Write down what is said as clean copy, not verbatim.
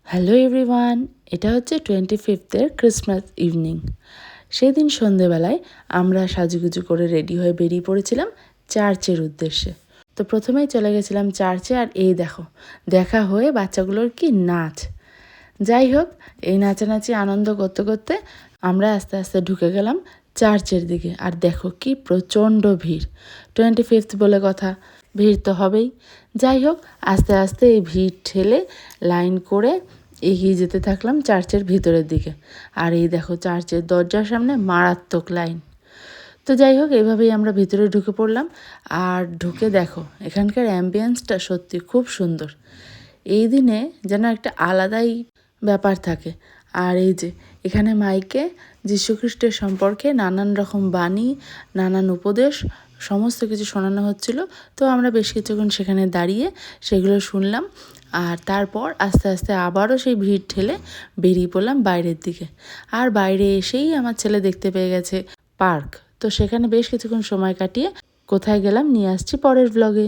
Hello everyone, এটা হচ্ছে 25th Christmas evening. সেই দিন সন্ধেবেলায় আমরা সাজুগুজু করে রেডি হয়ে বেরিয়ে পড়েছিলাম চার্চের উদ্দেশ্যে। তো প্রথমেই চলে গেছিলাম চার্চে, আর এই দেখো দেখা হয়ে বাচ্চাগুলোর কি নাচ। যাই হোক, এই নাচানাচি আনন্দ করতে করতে আমরা আস্তে আস্তে ঢুকে গেলাম চার্চের দিকে। আর দেখো কি প্রচণ্ড ভিড়, 25th বলে কথা, ভিড় তো হবেই। যাই হোক, আস্তে আস্তে এই ভিড় ঠেলে লাইন করে এগিয়ে যেতে থাকলাম চার্চের ভিতরের দিকে। আর এই দেখো চার্চের দরজার সামনে মারাত্মক লাইন। তো যাই হোক, এইভাবেই আমরা ভিতরে ঢুকে পড়লাম। আর ঢুকে দেখো এখানকার অ্যাম্বিয়েন্সটা সত্যি খুব সুন্দর। এই দিনে যেন একটা আলাদাই ব্যাপার থাকে। আর এই যে এখানে মাইকে যীশুখ্রিস্টের সম্পর্কে নানান রকম বাণী, নানান উপদেশ সমস্ত কিছু শোনানো হচ্ছিল। তো আমরা বেশ কিছুক্ষণ সেখানে দাঁড়িয়ে সেগুলো শুনলাম। আর তারপর আস্তে আস্তে আবারও সেই ভিড় ঠেলে বেরিয়ে পড়লাম বাইরের দিকে। আর বাইরে এসেই আমার ছেলে দেখতে পেয়ে গেছে পার্ক। তো সেখানে বেশ কিছুক্ষণ সময় কাটিয়ে কোথায় গেলাম নিয়ে আসছি পরের ব্লগে।